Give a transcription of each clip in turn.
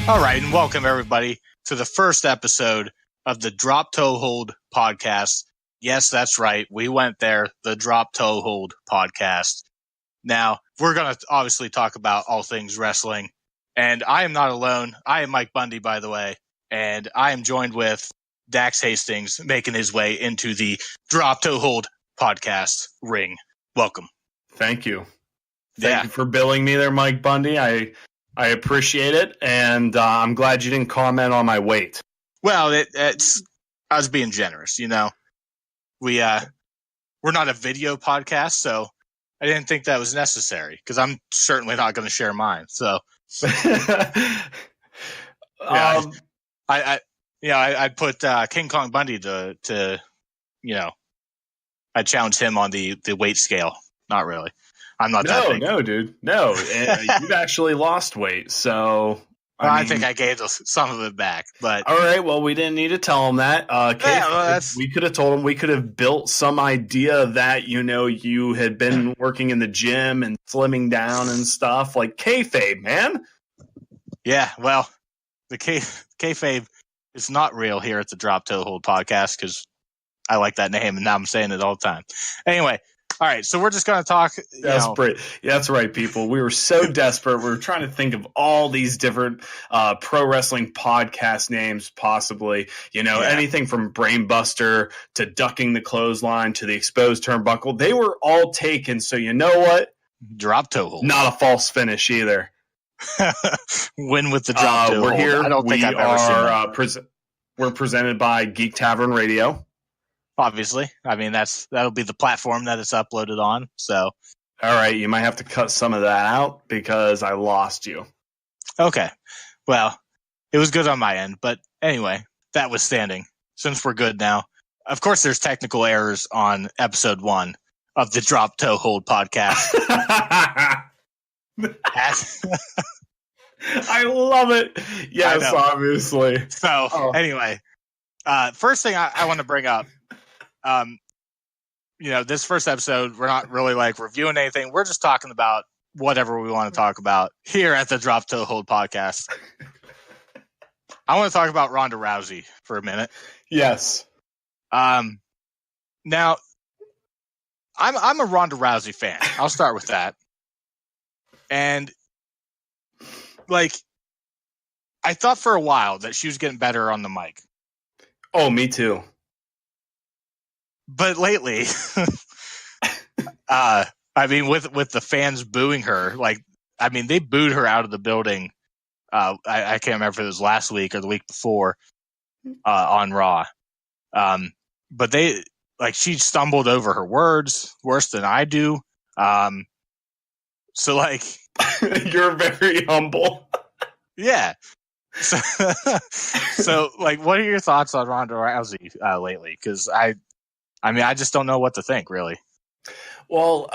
All right, and welcome everybody to the first episode of the Drop Toe Hold podcast. Yes, that's right. We went there, the Drop Toe Hold podcast. Now, we're going to obviously talk about all things wrestling, and I am not alone. I am Mike Bundy, by the way, and I am joined with Dax Hastings making his way into the Drop Toe Hold podcast ring. Welcome. Thank you. Thank you for billing me there, Mike Bundy. I appreciate it, and I'm glad you didn't comment on my weight. Well, it's I was being generous, you know. We're not a video podcast, so I didn't think that was necessary because I'm certainly not going to share mine. So, I'd put King Kong Bundy to I challenge him on the weight scale. Not really. I'm not that big. No, dude. No, you've actually lost weight. So I think I gave some of it back. But all right, well, we didn't need to tell him that. We could have told him. We could have built some idea that you had been working in the gym and slimming down and stuff, like kayfabe, man. Yeah, well, the kayfabe is not real here at the Drop Toe Hold podcast because I like that name, and now I'm saying it all the time. Anyway. All right, so we're just going to talk. Desperate. Yeah, that's right, people. We were so desperate. We were trying to think of all these different pro wrestling podcast names, possibly. Anything from Brainbuster to Ducking the Clothesline to the Exposed Turnbuckle. They were all taken. So you know what? Drop Toe Hold. Not a false finish either. Win with the Drop Toe Hold. We're here. I don't think I've ever seen we're presented by Geek Tavern Radio. Obviously. I mean, that'll be the platform that it's uploaded on. So, all right, you might have to cut some of that out because I lost you. Okay. Well, it was good on my end, but anyway, that was standing. Since we're good now, of course, there's technical errors on episode 1 of the Drop Toe Hold podcast. I love it. Yes, obviously. So, Anyway, first thing I want to bring up. This first episode, we're not really reviewing anything. We're just talking about whatever we want to talk about here at the Drop Toe Hold podcast. I want to talk about Ronda Rousey for a minute. Yes. Now, I'm a Ronda Rousey fan. I'll start with that. And I thought for a while that she was getting better on the mic. Oh, me too. But lately, with the fans booing her, they booed her out of the building. I can't remember if it was last week or the week before on Raw. But she stumbled over her words worse than I do. You're very humble. Yeah. So, what are your thoughts on Ronda Rousey lately? Because I just don't know what to think, really. Well,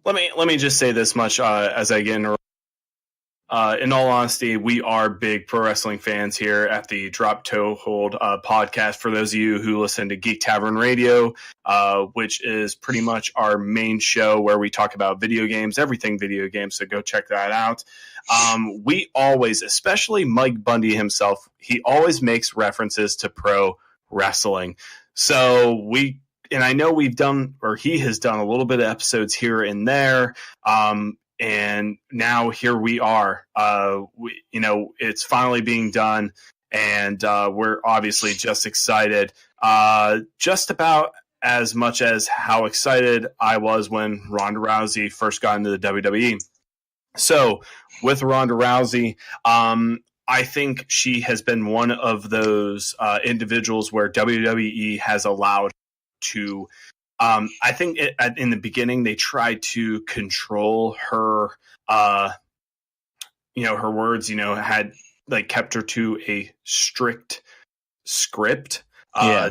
let me just say this much as I get in all honesty, we are big pro wrestling fans here at the Drop Toe Hold podcast. For those of you who listen to Geek Tavern Radio, which is pretty much our main show where we talk about video games, everything video games. So go check that out. We always, especially Mike Bundy himself, he always makes references to pro wrestling. So I know we've done, or he has done a little bit of episodes here and there. And now here we are, it's finally being done, and we're obviously just excited, just about as much as how excited I was when Ronda Rousey first got into the WWE. So with Ronda Rousey, I think she has been one of those individuals where WWE has allowed to. I think in the beginning they tried to control her, her words. Had kept her to a strict script,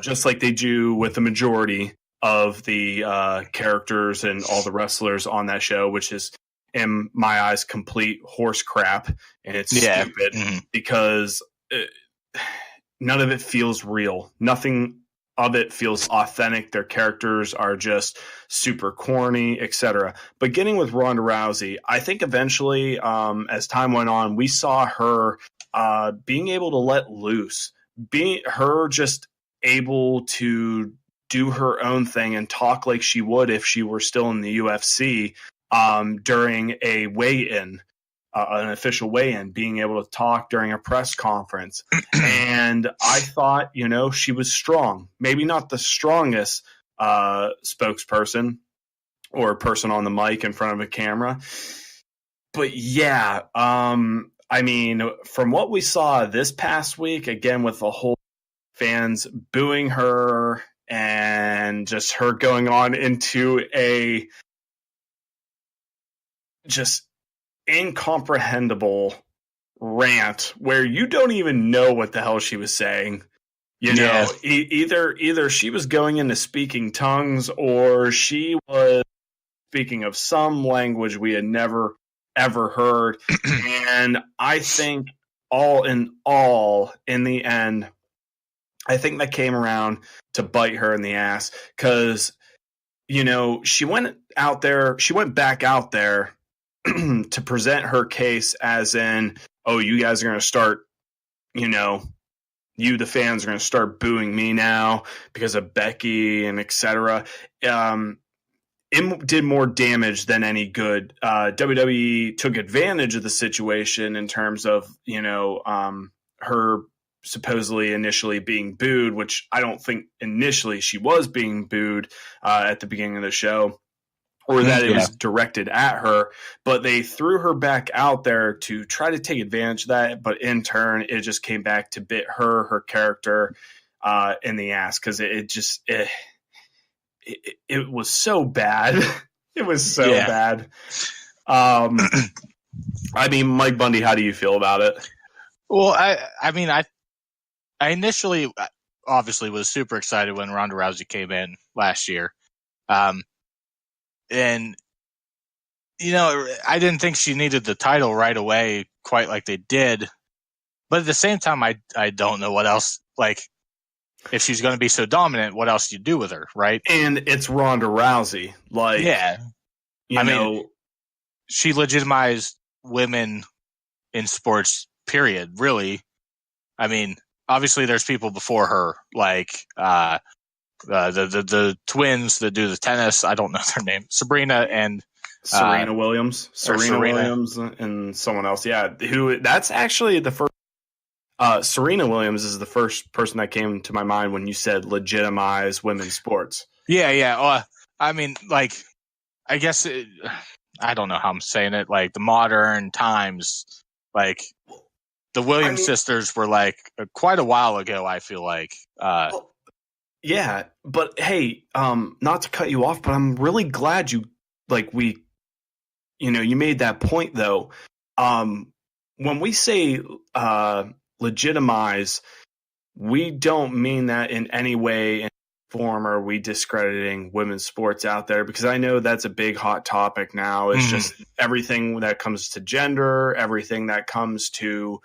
just like they do with the majority of the characters and all the wrestlers on that show, which is, in my eyes, complete horse crap, and it's stupid because none of it feels real. Nothing of it feels authentic. Their characters are just super corny, etc. But getting with Ronda Rousey, I think eventually, as time went on, we saw her being able to let loose, being her just able to do her own thing and talk like she would if she were still in the UFC during a weigh-in. An official weigh-in, being able to talk during a press conference. And I thought, she was strong. Maybe not the strongest spokesperson or person on the mic in front of a camera. But yeah, from what we saw this past week, again, with the whole fans booing her and just her going on into a just incomprehensible rant where you don't even know what the hell she was saying. Either she was going into speaking tongues or she was speaking of some language we had never ever heard. And I think all in the end, I think that came around to bite her in the ass because she went back out there to present her case as in, oh, you guys are going to start, you, the fans, are going to start booing me now because of Becky and etc. It did more damage than any good. WWE took advantage of the situation in terms of, her supposedly initially being booed, which I don't think initially she was being booed at the beginning of the show. Or that it was directed at her, but they threw her back out there to try to take advantage of that. But in turn, it just came back to bit her character in the ass because it was so bad. It was so bad. Mike Bundy, how do you feel about it? Well, I initially obviously was super excited when Ronda Rousey came in last year. And, I didn't think she needed the title right away, quite like they did. But at the same time, I don't know what else, if she's going to be so dominant, what else do you do with her, right? And it's Ronda Rousey. She legitimized women in sports, period, really. Obviously there's people before her, the twins that do the tennis. I don't know their name. Serena Williams. Serena Williams and someone else. Yeah. That's actually the first. Serena Williams is the first person that came to my mind when you said legitimize women's sports. Yeah. Yeah. I guess I don't know how I'm saying it. The modern times, the Williams sisters were quite a while ago. I feel like, yeah, but hey, not to cut you off, but I'm really glad you you made that point though. When we say legitimize, we don't mean that in any way in form are we discrediting women's sports out there, because I know that's a big hot topic now. It's just everything that comes to gender, everything that comes to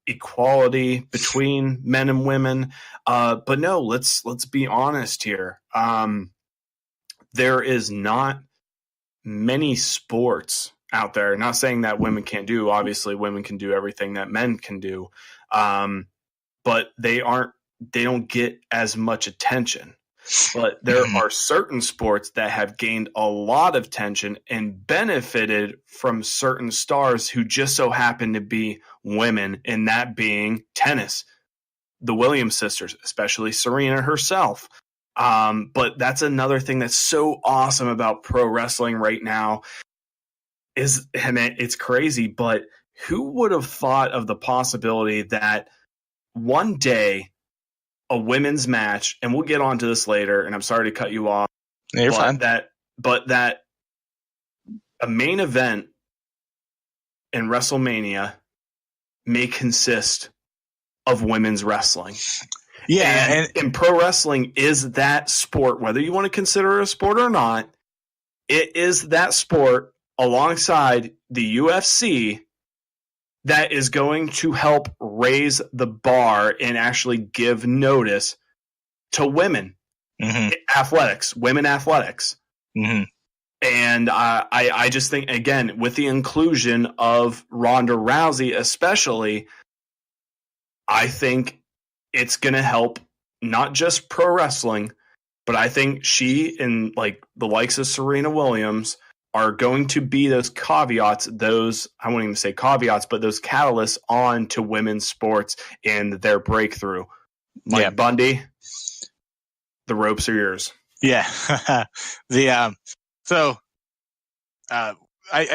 equality between men and women. But no, let's be honest here. There is not many sports out there. Not saying that women can't do. Obviously, women can do everything that men can do, but they don't get as much attention. But there are certain sports that have gained a lot of attention and benefited from certain stars who just so happen to be women, and that being tennis. The Williams sisters, especially Serena herself. But that's another thing that's so awesome about pro wrestling right now it's crazy, but who would have thought of the possibility that one day a women's match, and we'll get onto this later, and I'm sorry to cut you off. No, you're fine. But that a main event in WrestleMania may consist of women's wrestling. Yeah, and pro wrestling is that sport, whether you want to consider it a sport or not, it is that sport alongside the UFC that is going to help raise the bar and actually give notice to women athletics, women athletics. And I just think, again, with the inclusion of Ronda Rousey especially, I think it's going to help not just pro wrestling, but I think she and like the likes of Serena Williams are going to be those caveats, I won't even say caveats, but those catalysts on to women's sports and their breakthrough. Like Bundy, the ropes are yours. Yeah. I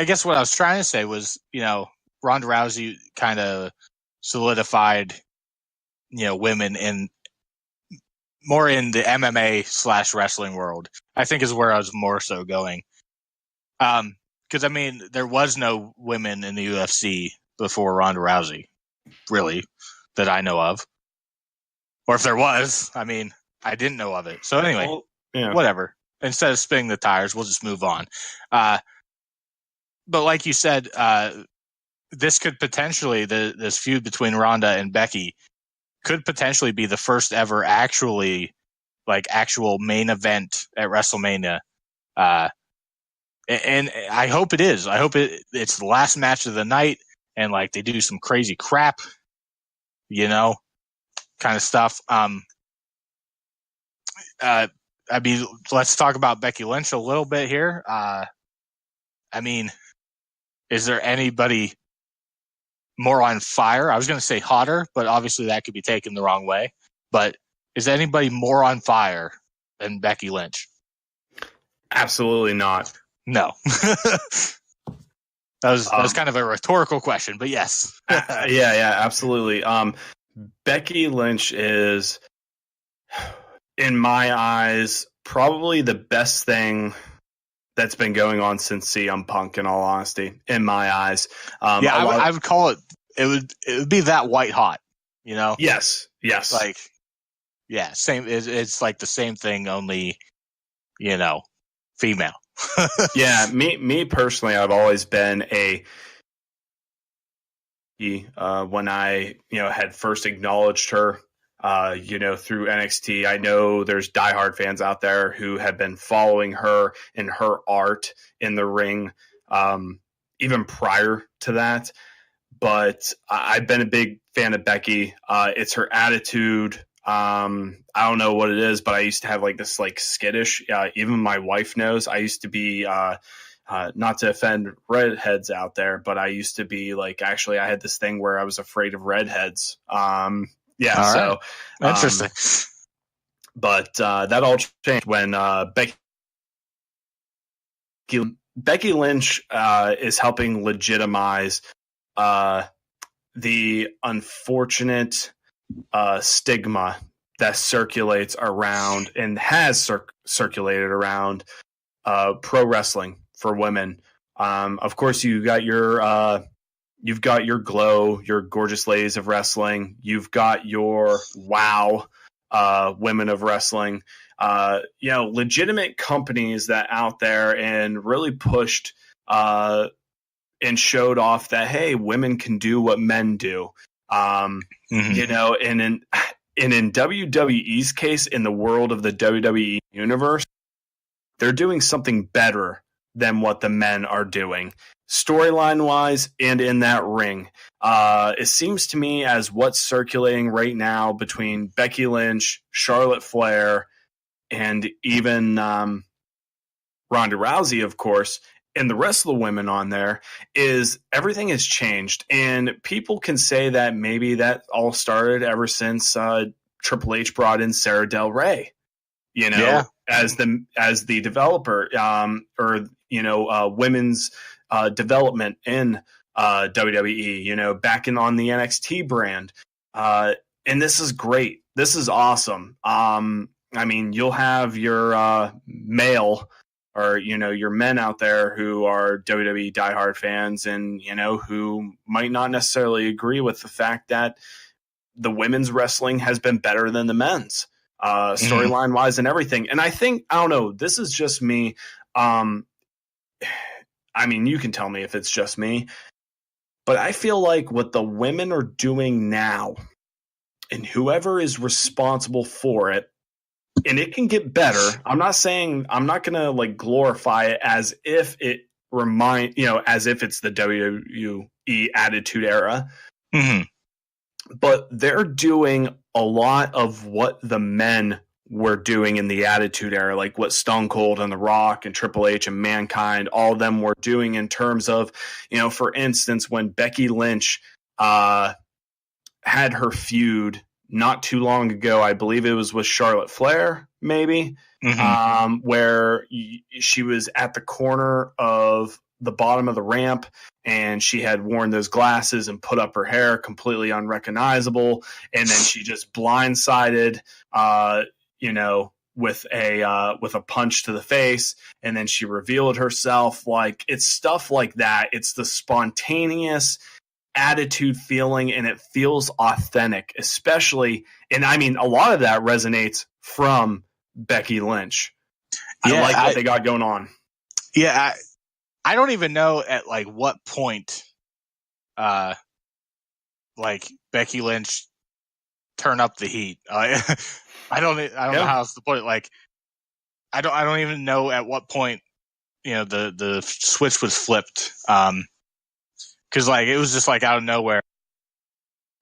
guess what I was trying to say was, Ronda Rousey kind of solidified, women more in the MMA / wrestling world, I think is where I was more so going. Because there was no women in the UFC before Ronda Rousey, really, that I know of. Or if there was, I didn't know of it. So anyway, whatever. Instead of spinning the tires, we'll just move on. But like you said, this could potentially, this feud between Ronda and Becky could potentially be the first ever actual main event at WrestleMania. And I hope it is. I hope it's the last match of the night and they do some crazy crap, kind of stuff. Let's talk about Becky Lynch a little bit here. Is there anybody more on fire? I was going to say hotter, but obviously that could be taken the wrong way. But is anybody more on fire than Becky Lynch? Absolutely not. No. That was kind of a rhetorical question, but yes. Yeah, absolutely. Becky Lynch is, in my eyes, probably the best thing that's been going on since CM Punk, in all honesty, in my eyes. I would call it would be that white hot, Yes. Same. It's like the same thing, only, female. Yeah, me personally, I've always been when I had first acknowledged her, through NXT. I know there's diehard fans out there who have been following her and her art in the ring, even prior to that. But I've been a big fan of Becky. It's her attitude. I don't know what it is, but I used to have this skittish. Even my wife knows. I used to be not to offend redheads out there, but I used to be actually I had this thing where I was afraid of redheads. Interesting. But that all changed when Becky Lynch is helping legitimize the unfortunate stigma that circulates around and has circulated around pro wrestling for women. Of course, you've got your glow, your gorgeous ladies of wrestling. You've got your wow women of wrestling. Legitimate companies that out there and really pushed and showed off that, hey, women can do what men do. And in WWE's case, in the world of the WWE universe, they're doing something better than what the men are doing, storyline wise and in that ring. It seems to me as what's circulating right now between Becky Lynch, Charlotte Flair, and even Ronda Rousey, of course, and the rest of the women on there, is everything has changed. And people can say that maybe that all started ever since Triple H brought in Sarah Del Rey, as the developer, women's development in WWE, back on the NXT brand. And this is great. This is awesome. You'll have your male or, your men out there who are WWE diehard fans and, who might not necessarily agree with the fact that the women's wrestling has been better than the men's, storyline wise and everything. And I think, I don't know, this is just me. You can tell me if it's just me, But I feel like what the women are doing now, and whoever is responsible for it, and it can get better. I'm not going to like glorify it as if it as if it's the WWE Attitude Era. Mm-hmm. But they're doing a lot of what the men were doing in the Attitude Era, like what Stone Cold and The Rock and Triple H and Mankind, all of them were doing in terms of, for instance, when Becky Lynch had her feud not too long ago, I believe it was with Charlotte Flair, maybe, where she was at the corner of the bottom of the ramp and she had worn those glasses and put up her hair completely unrecognizable. And then she just blindsided, with a punch to the face. And then she revealed herself. Like, it's stuff like that. It's the spontaneous attitude feeling, and it feels authentic, especially. And I mean, a lot of that resonates from Becky Lynch. I like what they got going on. Yeah. I don't even know at like what point, like Becky Lynch turn up the heat. I don't know how else to put it. Like, I don't even know at what point, the switch was flipped. Cause like, it was just like out of nowhere.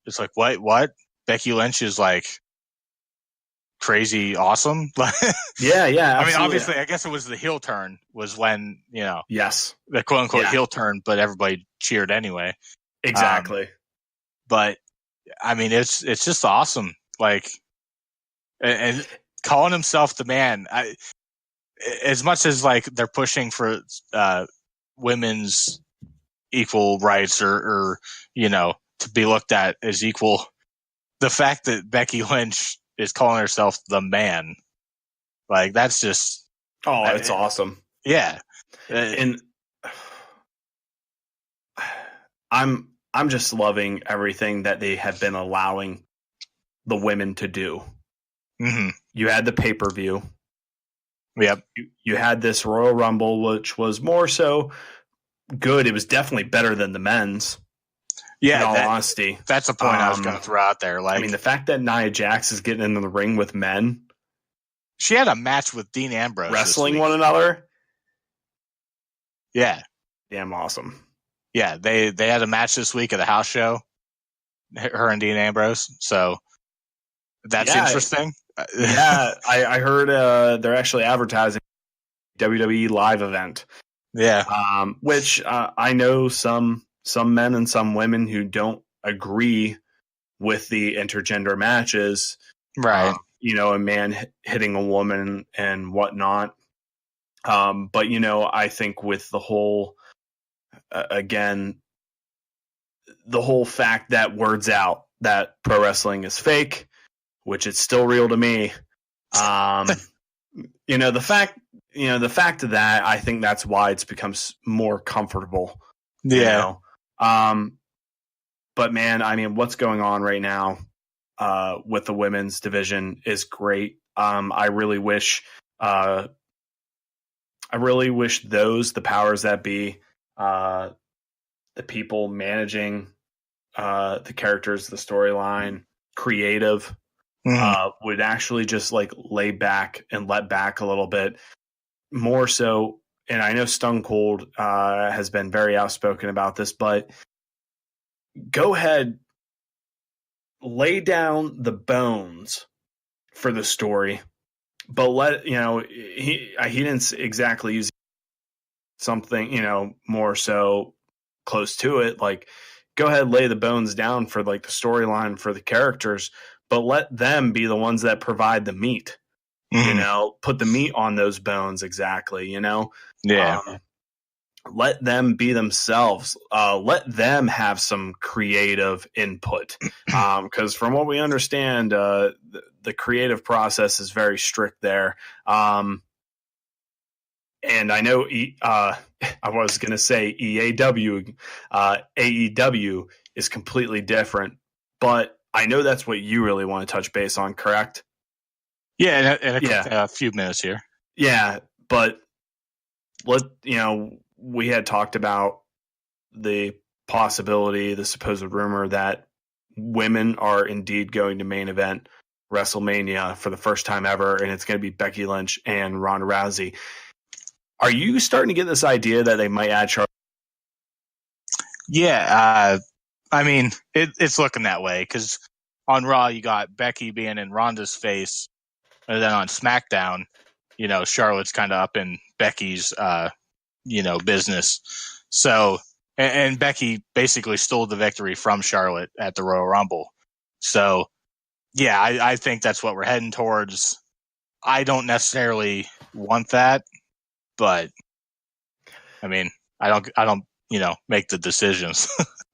It's like, what? Becky Lynch is like crazy awesome. Yeah. I mean, obviously, I guess it was the heel turn was when, yes, the quote unquote heel turn, but everybody cheered anyway. Exactly. But I mean, it's just awesome. Like, and calling himself the man, as much as like they're pushing for women's equal rights or to be looked at as equal, the fact that Becky Lynch is calling herself the man, like, that's just it's awesome. Yeah. And I'm just loving everything that they have been allowing the women to do. Mm-hmm. You had the pay-per-view. Yep. You had this Royal Rumble, which was more so good. It was definitely better than the men's. Yeah, in all honesty. That's the point I was going to throw out there. Like, I mean, the fact that Nia Jax is getting into the ring with men. She had a match with Dean Ambrose. Wrestling one another. Yeah. Damn awesome. Yeah, they had a match this week at a house show, her and Dean Ambrose. So that's interesting. Yeah, I heard they're actually advertising WWE live event. Yeah. Which I know some men and some women who don't agree with the intergender matches. Right. A man hitting a woman and whatnot. But, I think with the whole, again, the whole fact that word's out that pro wrestling is fake, which it's still real to me. The fact of that, I think that's why it's become more comfortable. Yeah. But man, I mean, what's going on right now with the women's division is great. I really wish the powers that be, the people managing the characters, the storyline, creative, would actually just like lay back and let back a little bit more so. And I know Stone Cold has been very outspoken about this, but go ahead, lay down the bones for the story, but he didn't exactly use something, more so close to it. Like, go ahead, lay the bones down for like the storyline for the characters, but let them be the ones that provide the meat. Put the meat on those bones. Exactly. Yeah. Let them be themselves. Let them have some creative input. Because from what we understand, the creative process is very strict there. And I know I was going to say EAW, AEW is completely different, but I know that's what you really want to touch base on, correct? Yeah, in a few minutes here. Yeah, but we had talked about the possibility, the supposed rumor that women are indeed going to main event WrestleMania for the first time ever, and it's going to be Becky Lynch and Ronda Rousey. Are you starting to get this idea that they might add Charlotte? Yeah, I mean, it's looking that way because on Raw you got Becky being in Ronda's face, and then on SmackDown, Charlotte's kind of up in Becky's, business. So, and Becky basically stole the victory from Charlotte at the Royal Rumble. So, yeah, I think that's what we're heading towards. I don't necessarily want that, but I mean, I don't, make the decisions.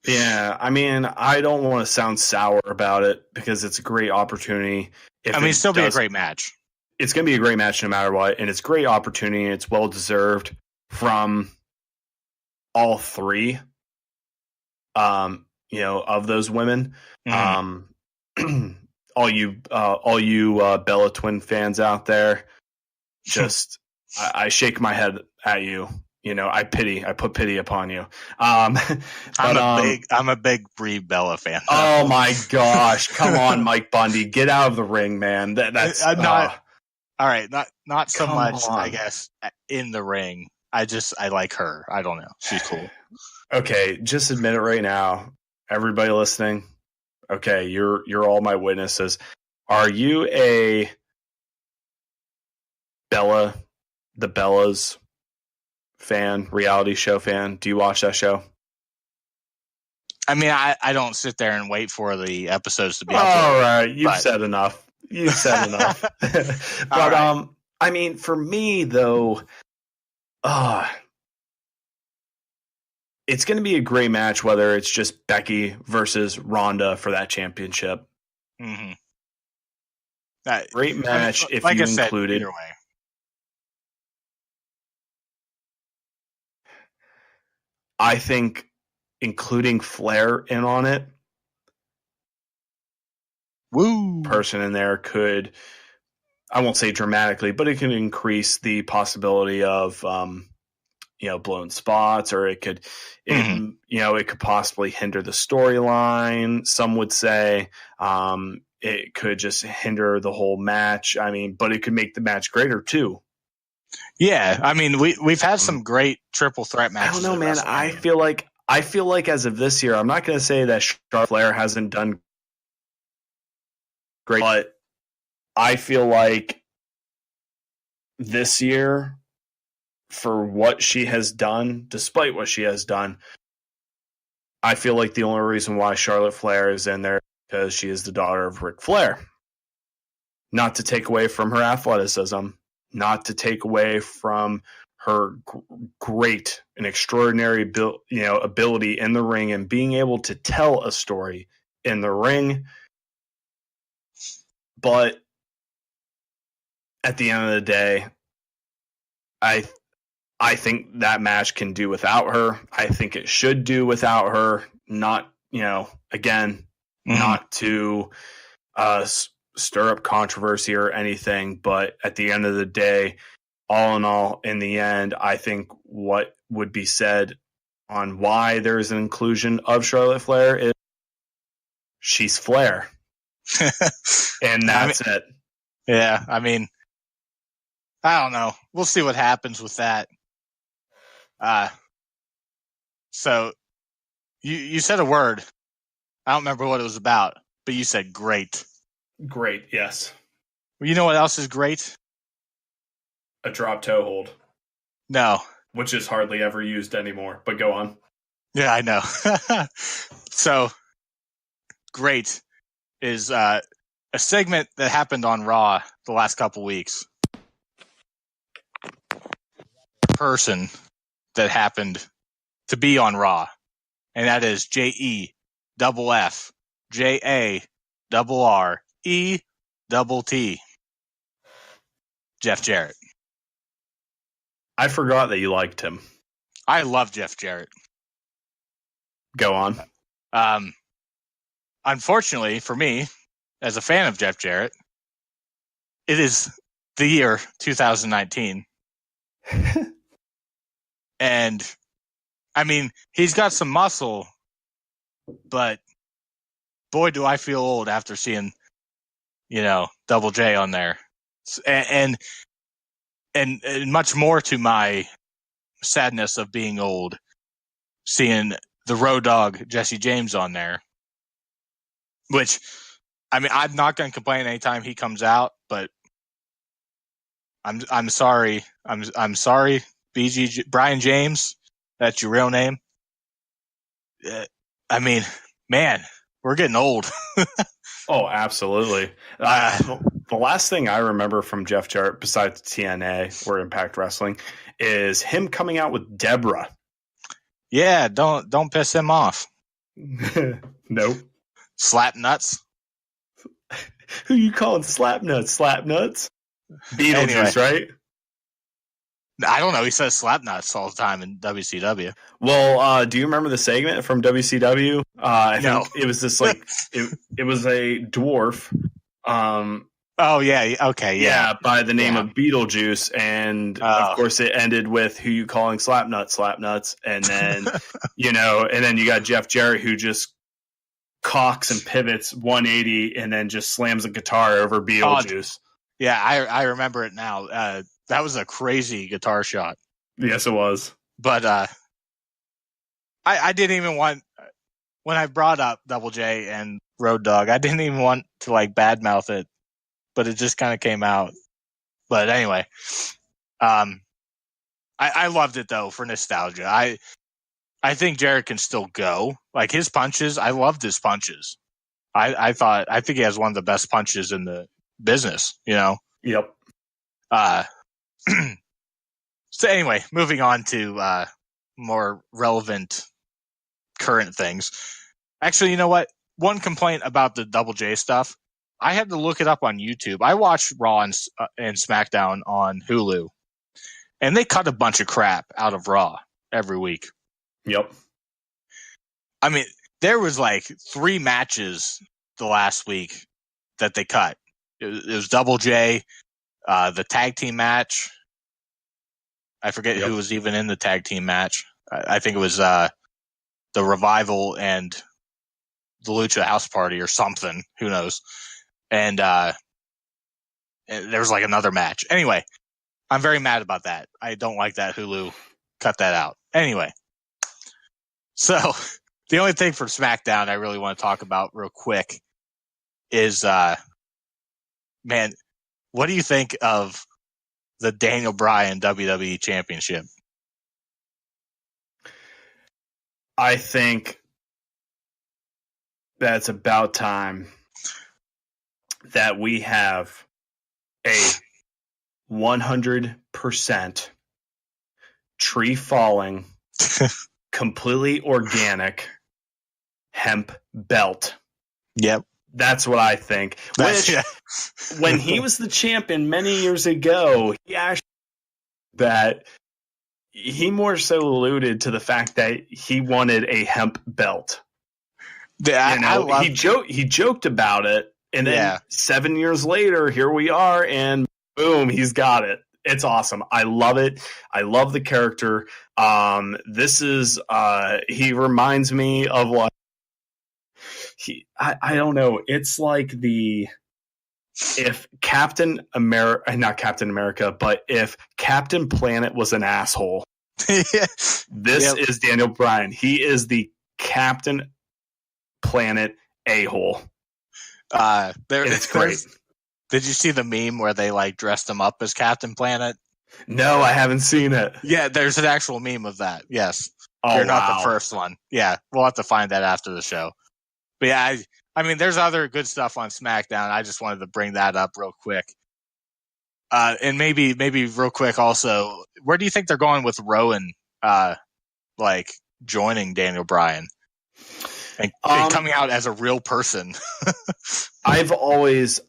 Yeah, I mean, I don't want to sound sour about it because it's a great opportunity. It's still be a great match. It's going to be a great match no matter what, and it's a great opportunity. It's well deserved from all three, of those women. Mm-hmm. All you Bella Twin fans out there, just I shake my head at you. I put pity upon you. I'm a big Brie Bella fan. Oh my gosh! Come on, Mike Bundy, get out of the ring, man. That's not all right. Not so much, on. I guess, in the ring. I like her. I don't know. She's cool. Okay, just admit it right now, everybody listening. Okay, you're all my witnesses. Are you a the Bellas fan, reality show fan? Do you watch that show? I mean, I don't sit there and wait for the episodes to be uploaded. All right, you've said enough. But right. I mean, for me though, it's going to be a great match, whether it's just Becky versus Ronda for that championship. Mm-hmm. Great match if like you I said, included. Either way. I think including Flair in on it, person in there could, I won't say dramatically, but it can increase the possibility of, blown spots, or it could, it could possibly hinder the storyline. Some would say it could just hinder the whole match. I mean, but it could make the match greater too. Yeah, I mean, we've had some great triple threat matches. I don't know, man. I feel like as of this year, I'm not going to say that Charlotte Flair hasn't done great, but I feel like this year, for what she has done, despite what she has done, I feel like the only reason why Charlotte Flair is in there is because she is the daughter of Ric Flair. Not to take away from her athleticism, not to take away from her great and extraordinary ability in the ring and being able to tell a story in the ring. But at the end of the day, I think that match can do without her. I think it should do without her. Not, again, not to stir up controversy or anything, but at the end of the day, all in all, in the end, I think what would be said on why there is an inclusion of Charlotte Flair is she's Flair. And that's it. Yeah, I mean, I don't know. We'll see what happens with that. So you said a word. I don't remember what it was about, but you said great. Great, yes. Well, you know what else is great? A drop toe hold. No. Which is hardly ever used anymore, but go on. Yeah, I know. So, great is a segment that happened on Raw the last couple weeks. Person that happened to be on Raw, and that is JEFFJARRET. Jeff Jarrett. I forgot that you liked him. I love Jeff Jarrett. Go on. Unfortunately for me, as a fan of Jeff Jarrett, it is the year 2019. And, I mean, he's got some muscle but boy, do I feel old after seeing, Double J on there. And much more to my sadness of being old, seeing the Road Dogg Jesse James on there, which, I mean, I'm not going to complain anytime he comes out, but I'm sorry. I'm sorry, BG Brian James. That's your real name. I mean, man, we're getting old. Oh, absolutely. The last thing I remember from Jeff Jarrett, besides TNA or Impact Wrestling, is him coming out with Deborah. Yeah, don't piss him off. Nope. Slap nuts. Who you calling slap nuts? Slap nuts? Beetlejuice, right? I don't know. He says slap nuts all the time in WCW. Well, do you remember the segment from WCW? I think it was this it was a dwarf. Oh yeah. Okay. Yeah. By the name of Beetlejuice, and of course it ended with "Who you calling slap nuts? Slap nuts?" And then and then you got Jeff Jarrett, who just cocks and pivots 180, and then just slams a guitar over Beetlejuice. Yeah, I remember it now. That was a crazy guitar shot. Yes, it was. But I didn't even want, when I brought up Double J and Road Dogg, I didn't even want to badmouth it, but it just kind of came out. But anyway, I loved it though for nostalgia. I think Jarrett can still go. Like his punches, I loved his punches. I think he has one of the best punches in the business. Yep. So anyway, moving on to more relevant current things. Actually, you know what? One complaint about the Double J stuff, I had to look it up on YouTube. I watched Raw and SmackDown on Hulu, and they cut a bunch of crap out of Raw every week. Yep. I mean, there was 3 matches the last week that they cut. It was Double J, the tag team match. I forget who was even in the tag team match. I think it was the Revival and the Lucha House Party or something. Who knows? And there was another match. Anyway, I'm very mad about that. I don't like that Hulu cut that out. Anyway, so the only thing from SmackDown I really want to talk about real quick is, man, what do you think of the Daniel Bryan WWE Championship? I think that's about time that we have a 100% tree falling, completely organic hemp belt. Yep. That's what I think. When he was the champion many years ago, he actually that he more so alluded to the fact that he wanted a hemp belt. Yeah, he joked about it, and then 7 years later, here we are, and boom, he's got it. It's awesome. I love it. I love the character. This is he reminds me of I don't know. It's like if Captain America, not Captain America, but if Captain Planet was an asshole, this is Daniel Bryan. He is the Captain Planet a-hole. It's great. Did you see the meme where they dressed him up as Captain Planet? No, I haven't seen it. Yeah, there's an actual meme of that. Yes. Oh, You're not the first one. Yeah, we'll have to find that after the show. But yeah, I mean, there's other good stuff on SmackDown. I just wanted to bring that up real quick. And maybe real quick also, where do you think they're going with Rowan, joining Daniel Bryan and coming out as a real person? I've always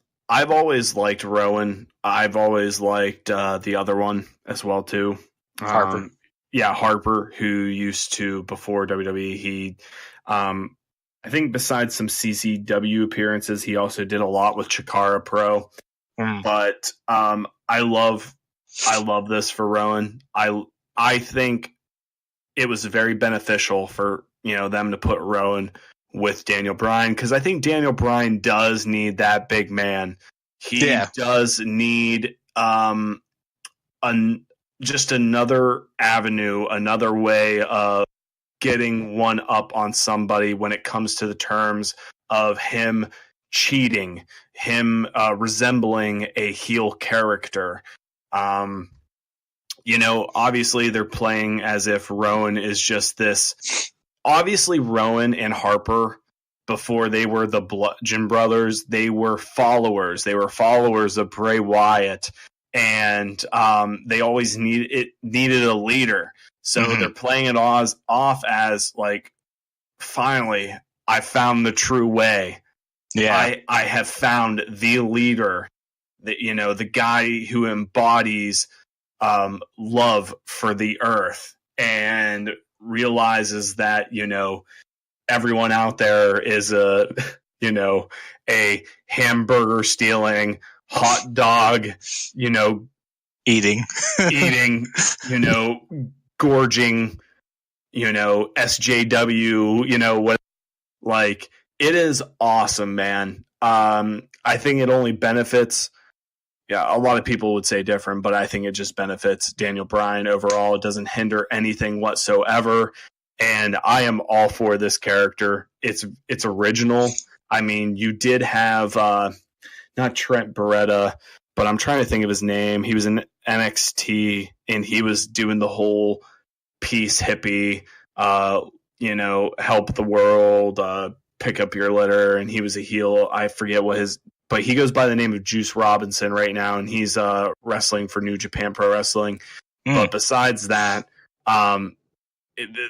liked Rowan. I've always liked the other one as well too. Harper. Harper, who used to, before WWE, he I think besides some CCW appearances, he also did a lot with Chikara Pro. But I love this for Rowan. I think it was very beneficial for them to put Rowan with Daniel Bryan, because I think Daniel Bryan does need that big man. He does need just another avenue, another way of getting one up on somebody when it comes to the terms of him cheating, him resembling a heel character. Obviously they're playing as if Rowan is just this. Obviously, Rowan and Harper, before they were the Bludgeon Brothers, they were followers. They were followers of Bray Wyatt, and they always needed a leader. So they're playing it off as like, finally, I found the true way. Yeah, I have found the leader, the guy who embodies love for the earth and realizes that everyone out there is a hamburger stealing, hot dog eating gorging SJW what, like, it is awesome, man. I think it only benefits. Yeah, a lot of people would say different, but I think it just benefits Daniel Bryan overall. It doesn't hinder anything whatsoever, and I am all for this character. It's original. I mean, you did have not Trent Beretta, but I'm trying to think of his name. He was in NXT, and he was doing the whole peace hippie, help the world, pick up your litter, and he was a heel. I forget but he goes by the name of Juice Robinson right now, and he's wrestling for New Japan Pro Wrestling. But besides that,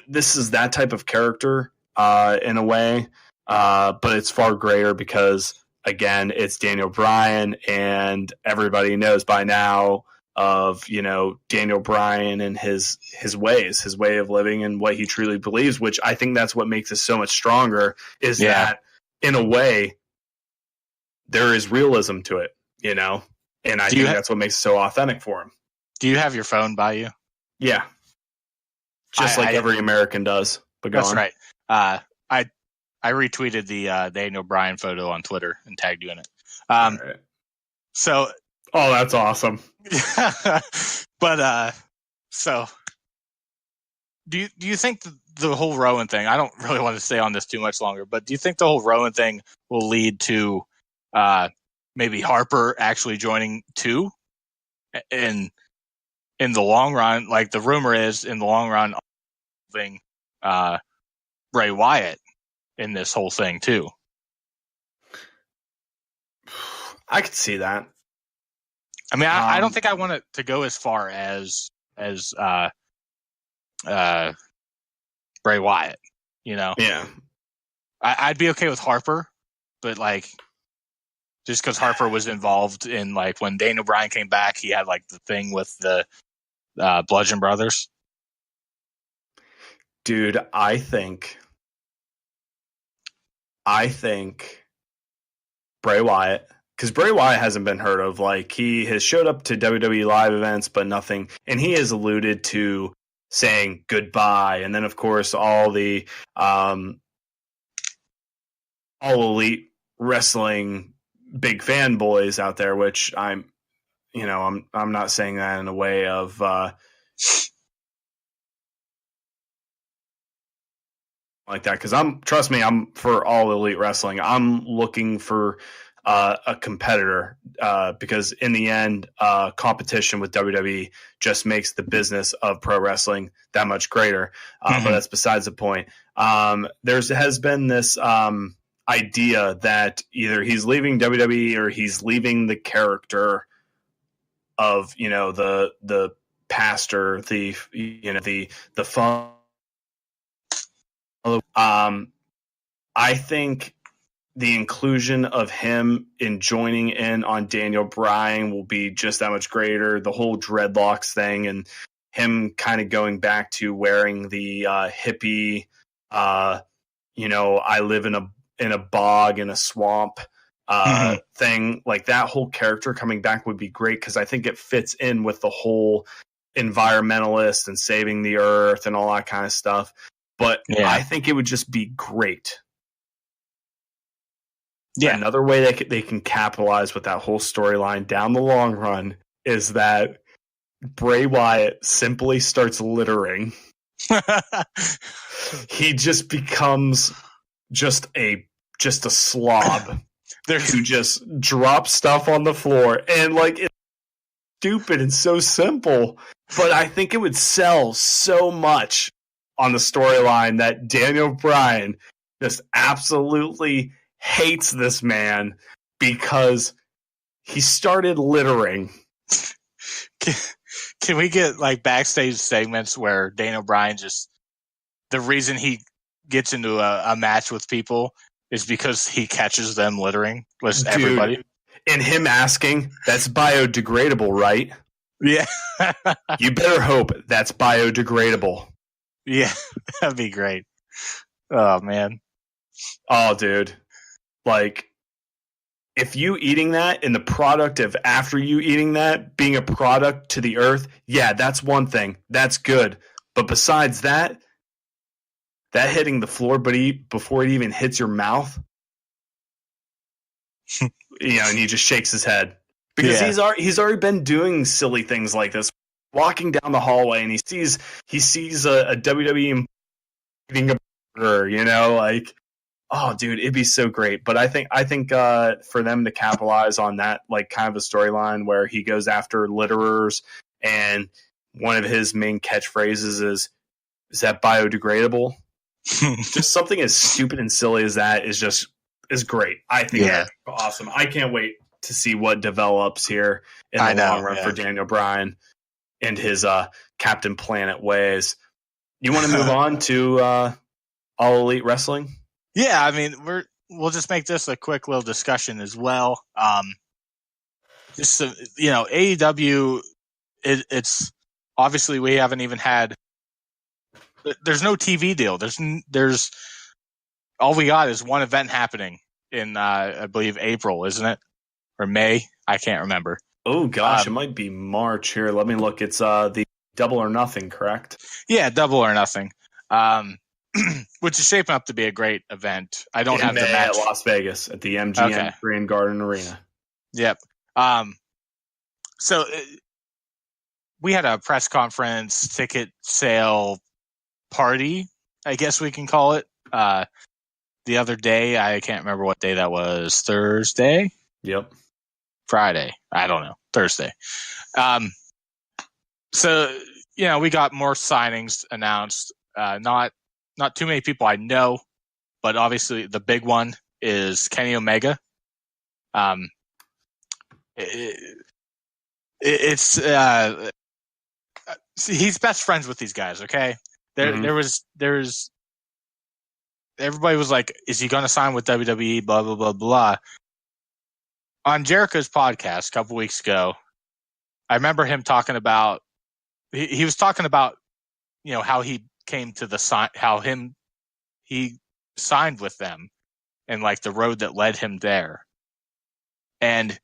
this is that type of character in a way, but it's far greater because, again, it's Daniel Bryan, and everybody knows by now of Daniel Bryan and his ways, his way of living, and what he truly believes. Which I think that's what makes it so much stronger. Is that in a way, there is realism to it, and I think that's what makes it so authentic for him. Do you have your phone by you? Yeah. Just like every American does. But that's right. I retweeted the Daniel Bryan photo on Twitter and tagged you in it. Right. So. Oh, that's awesome. But so do you think the whole Rowan thing? I don't really want to stay on this too much longer, but do you think the whole Rowan thing will lead to maybe Harper actually joining too? In the long run, like the rumor is, in the long run, thing Bray Wyatt in this whole thing too. I could see that. I mean, I don't think I want it to go as far as Bray Wyatt. Yeah. I'd be okay with Harper, but like, just because Harper was involved in, like, when Daniel Bryan came back, he had like the thing with the Bludgeon Brothers. Dude, I think Bray Wyatt, because Bray Wyatt hasn't been heard of. Like, he has showed up to WWE live events, but nothing. And he has alluded to saying goodbye. And then, of course, all the All Elite Wrestling big fanboys out there, which I'm not saying that in a way of like that, because trust me, I'm for All Elite Wrestling. I'm looking for a competitor because in the end, competition with WWE just makes the business of pro wrestling that much greater. But that's besides the point. There has been this idea that either he's leaving WWE or he's leaving the character of the pastor, the fun. I think the inclusion of him in joining in on Daniel Bryan will be just that much greater. The whole dreadlocks thing and him kind of going back to wearing the hippie, I live in a bog, in a swamp thing. Like, that whole character coming back would be great, because I think it fits in with the whole environmentalist and saving the earth and all that kind of stuff. But I think it would just be great. Yeah. Another way they can capitalize with that whole storyline down the long run is that Bray Wyatt simply starts littering. He just becomes just a slob who just drops stuff on the floor, and like, it's stupid and so simple, but I think it would sell so much on the storyline that Daniel Bryan just absolutely hates this man because he started littering. Can we get like backstage segments where Daniel Bryan just, the reason he gets into a match with people is because he catches them littering with everybody? And him asking, that's biodegradable, right? Yeah. You better hope that's biodegradable. Yeah, that'd be great. Oh, man. Oh, dude. Like, if you eating that and the product of after you eating that being a product to the earth, yeah, that's one thing. That's good. But besides that hitting the floor before it even hits your mouth, and he just shakes his head. Because he's already been doing silly things like this. Walking down the hallway and he sees a WWE eating a burger, like, oh, dude, it'd be so great. But I think for them to capitalize on that, like, kind of a storyline where he goes after litterers, and one of his main catchphrases is that biodegradable? Just something as stupid and silly as that is great. I think that's awesome. I can't wait to see what develops here in the long run for Daniel Bryan and his Captain Planet ways. You want to move on to All Elite Wrestling? Yeah, I mean, we'll just make this a quick little discussion as well. AEW, it's obviously we haven't even had. There's no TV deal. There's all we got is one event happening in I believe April, isn't it, or May? I can't remember. Oh gosh, it might be March here. Let me look. It's the Double or Nothing, correct? Yeah, Double or Nothing. Which is shaping up to be a great event. I don't have the match at Las Vegas at the MGM Grand Garden Arena. Yep. So we had a press conference, ticket sale party, I guess we can call it. The other day, I can't remember what day that was. Thursday? Yep. Friday. I don't know. Thursday. So, we got more signings announced. Not too many people I know, but obviously the big one is Kenny Omega. He's best friends with these guys. Okay, there's everybody was like, is he going to sign with WWE? Blah blah blah blah. On Jericho's podcast a couple weeks ago, I remember him talking about. He was talking about, how he came to the he signed with them and like the road that led him there. And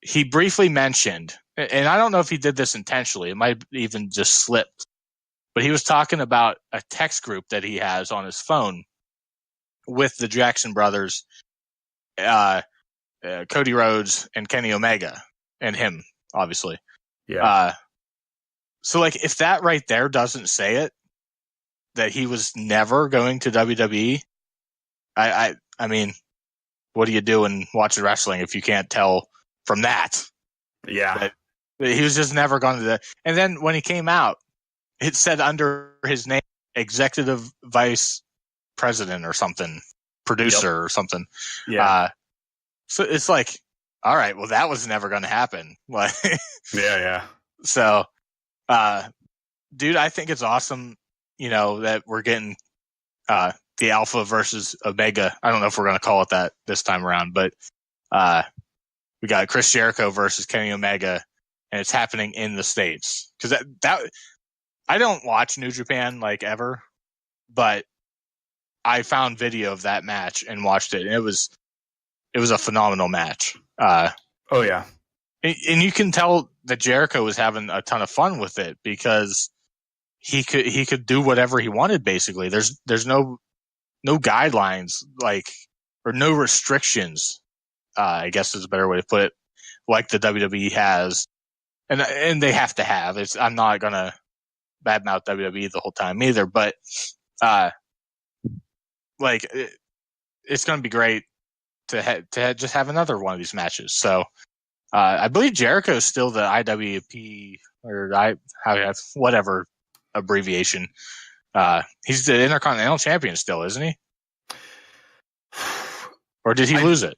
he briefly mentioned, and I don't know if he did this intentionally, it might have even just slipped, but he was talking about a text group that he has on his phone with the Jackson brothers, Cody Rhodes and Kenny Omega, and him, obviously. Yeah. So like, if that right there doesn't say it, that he was never going to WWE, I mean, what do you do in watching wrestling if you can't tell from that? Yeah. That he was just never going to that. And then when he came out, it said under his name, Executive Vice President or something, producer or something. Yeah. So it's like, all right, well, that was never going to happen. Like, yeah. So, dude, I think it's awesome, that we're getting the Alpha versus Omega. I don't know if we're going to call it that this time around, but we got Chris Jericho versus Kenny Omega, and it's happening in the States. Because that I don't watch New Japan like ever, but I found video of that match and watched it, and it was a phenomenal match. Oh yeah, and you can tell that Jericho was having a ton of fun with it because he could do whatever he wanted. Basically, there's no guidelines, like, or no restrictions, I guess is a better way to put it, like the WWE has. And they have to have. I'm not going to badmouth WWE the whole time either, but it's going to be great to just have another one of these matches. So I believe Jericho is still the IWP or whatever abbreviation. He's the Intercontinental Champion still, isn't he? Or did he lose it?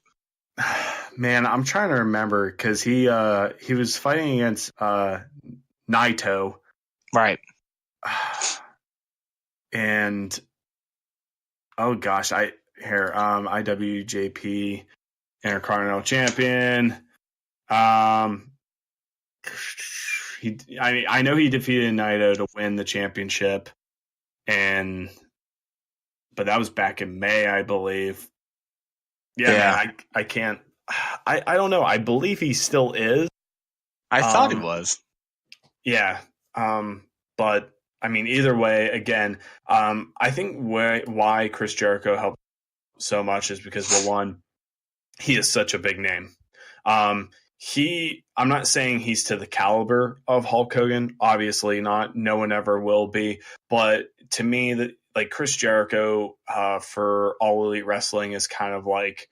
Man, I'm trying to remember because he was fighting against Naito, right? And oh gosh, IWJP Intercontinental Champion. I know he defeated Naito to win the championship, but that was back in May, I believe. Yeah. Man, I can't. I don't know. I believe he still is. I thought he was. Yeah. But I mean, either way, again, I think why Chris Jericho helped so much is because, well, one, he is such a big name. I'm not saying he's to the caliber of Hulk Hogan. Obviously not. No one ever will be. But to me, that like Chris Jericho for All Elite Wrestling is kind of like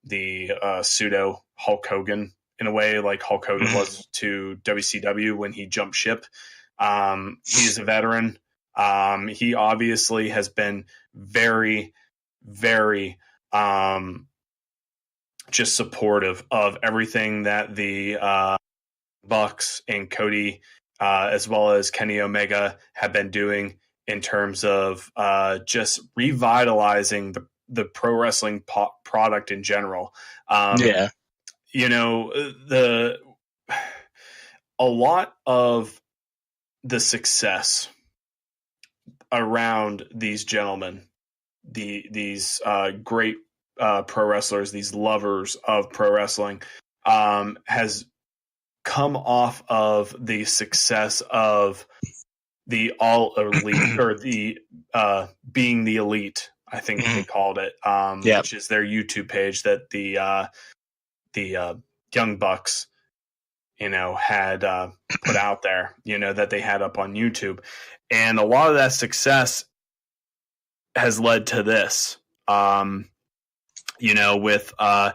the pseudo Hulk Hogan in a way, like Hulk Hogan was to WCW when he jumped ship. He's a veteran. He obviously has been very, very just supportive of everything that the Bucks and Cody, as well as Kenny Omega, have been doing in terms of just revitalizing the pro wrestling product in general. A lot of the success around these gentlemen, these great pro wrestlers, these lovers of pro wrestling, has come off of the success of the All Elite or the Being the Elite, I think they called it, which is their YouTube page that the Young Bucks, had put out there, that they had up on YouTube. And a lot of that success has led to this, with the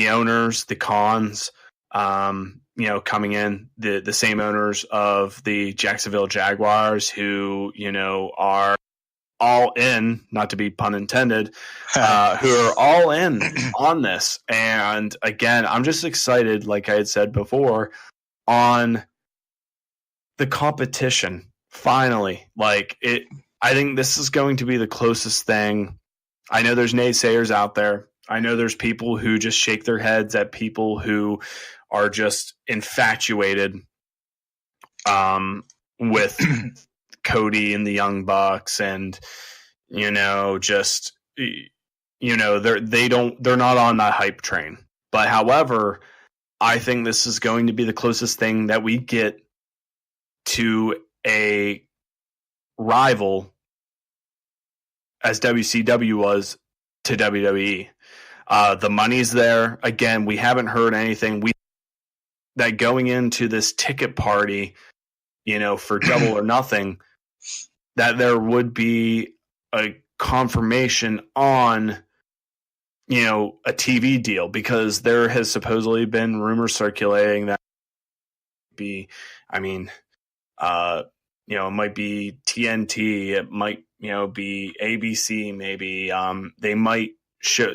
owners, the Khans, coming in, the same owners of the Jacksonville Jaguars who, are all in, not to be pun intended, who are all in on this. And again, I'm just excited, like I had said before, on the competition. Finally, I think this is going to be the closest thing. I know there's naysayers out there. I know there's people who just shake their heads at people who are just infatuated with Cody and the Young Bucks, and they're not on that hype train. But however, I think this is going to be the closest thing that we get to a rival as WCW was to WWE. The money's there. Again, we haven't heard anything. That going into this ticket party, for Double or Nothing, that there would be a confirmation on, a TV deal, because there has supposedly been rumors circulating that it might be TNT, it might, be ABC, maybe. They might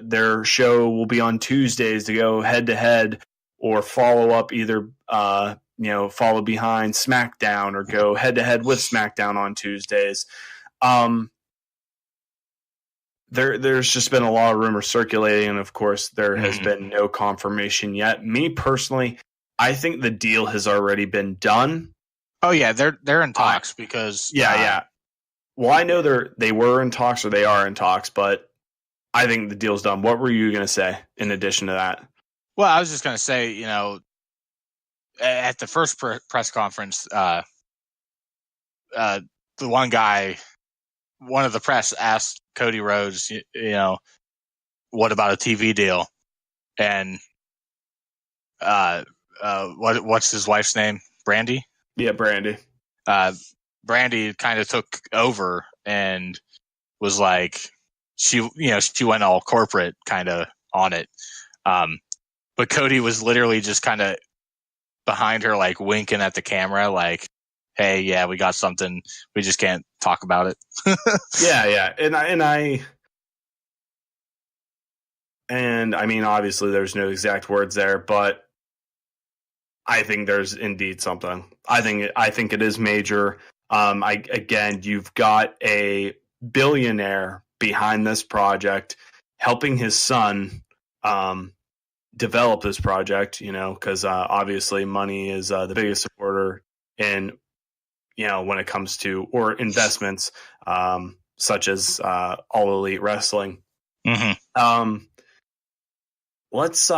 their show will be on Tuesdays to go head to head or follow up, either, follow behind SmackDown or go head to head with SmackDown on Tuesdays. There's just been a lot of rumors circulating, and of course there has been no confirmation yet. Me personally, I think the deal has already been done. Oh yeah, they're in talks because yeah. Well, I know they were in talks, or they are in talks, but I think the deal's done. What were you going to say in addition to that? Well, I was just going to say, at the first press conference, the one of the press asked Cody Rhodes, what about a TV deal? And what's his wife's name? Brandy? Yeah, Brandy. Brandy kind of took over and was like, she went all corporate kind of on it. But Cody was literally just kind of behind her, like winking at the camera, like, hey, yeah, we got something. We just can't talk about it. Yeah. And I mean, obviously there's no exact words there, but I think there's indeed something. I think it is major. Again, you've got a billionaire behind this project, helping his son develop this project. Because obviously money is the biggest supporter in when it comes to or investments such as All Elite Wrestling. Mm-hmm. Let's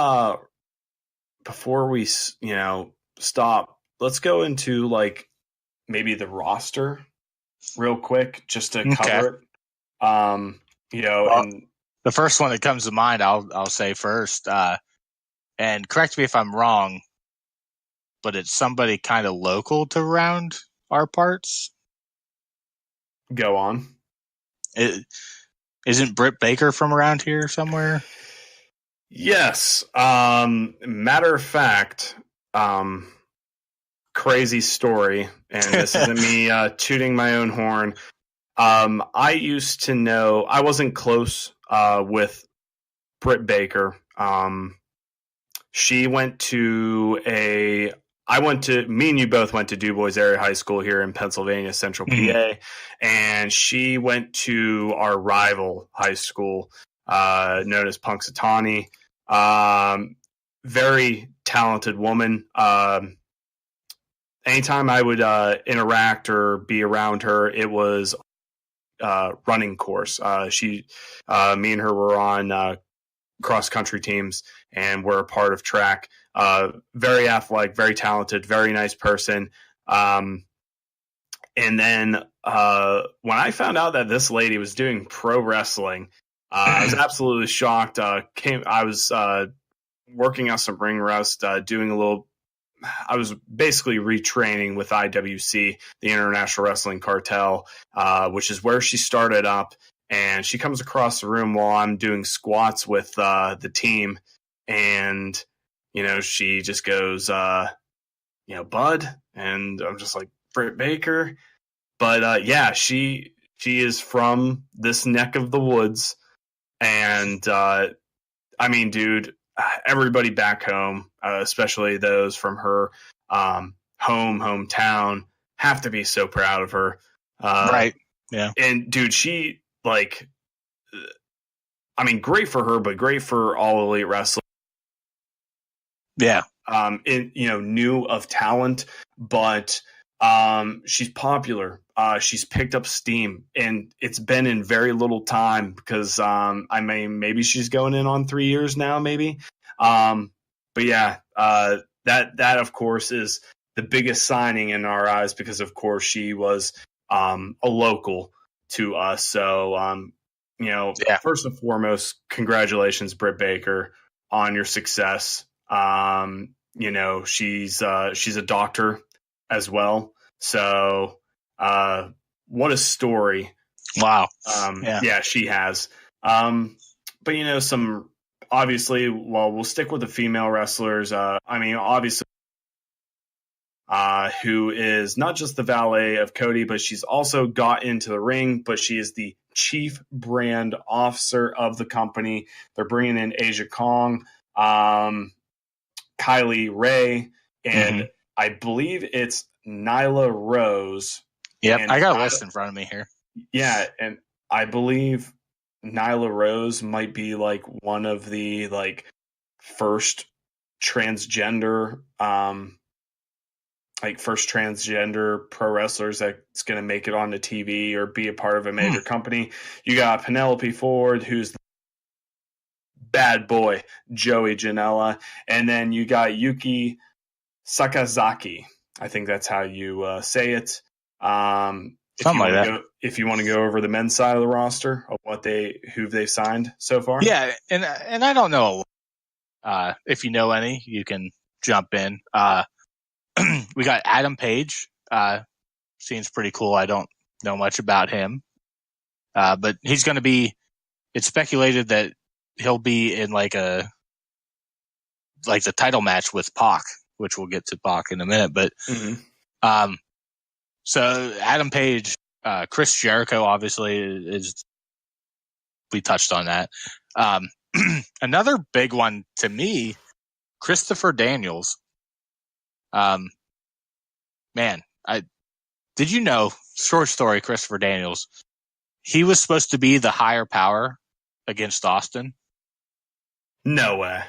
before we stop, let's go into like maybe the roster real quick just to cover it. Well, and the first one that comes to mind, I'll say first, and correct me if I'm wrong, but it's somebody kind of local to around our parts. Go on. Isn't Britt Baker from around here somewhere? Yes. Matter of fact, crazy story, and this isn't me tooting my own horn. I used to know, I wasn't close with Britt Baker. She went to me and you both went to DuBois Area High School here in Pennsylvania, Central PA, and she went to our rival high school known as Punxsutawney. Very talented woman. Anytime I would interact or be around her, it was running course. Me and her were on cross country teams and were a part of track. Very athletic, very talented, very nice person. And then when I found out that this lady was doing pro wrestling, I was absolutely shocked. I was working on some ring rust, I was basically retraining with IWC, the International Wrestling Cartel, which is where she started up. And she comes across the room while I'm doing squats with the team. And, she just goes, Bud. And I'm just like, Britt Baker. But yeah, she is from this neck of the woods. And I mean, dude, everybody back home, especially those from her hometown, have to be so proud of her. Right. Yeah. And dude, she great for her, but great for All Elite Wrestling. Yeah. New of talent, but she's popular. She's picked up steam, and it's been in very little time because maybe she's going in on 3 years now, maybe. But yeah, that of course is the biggest signing in our eyes because of course she was a local to us. So first and foremost, congratulations, Britt Baker, on your success. She's a doctor as well. So what a story. Wow. Yeah, she has. But some obviously, we'll stick with the female wrestlers. Obviously, who is not just the valet of Cody, but she's also got into the ring, but she is the chief brand officer of the company. They're bringing in Asia Kong, Kylie Ray, and I believe it's Nyla Rose. Yep, I got a list in front of me here. Yeah, and I believe Nyla Rose might be like one of the first transgender pro wrestlers that's going to make it onto TV or be a part of a major company. You got Penelope Ford, who's the bad boy Joey Janela, and then you got Yuki Sakazaki. I think that's how you say it. Something like that. If you want to go over the men's side of the roster of who they've signed so far. Yeah, and I don't know. If you know any, you can jump in. We got Adam Page. Seems pretty cool. I don't know much about him. But he's going to be, it's speculated that he'll be in like the title match with Pac, which we'll get to Pac in a minute. But, so Adam Page, Chris Jericho, obviously we touched on that. Another big one to me, Christopher Daniels. Did you know, short story, Christopher Daniels, he was supposed to be the higher power against Austin? No way.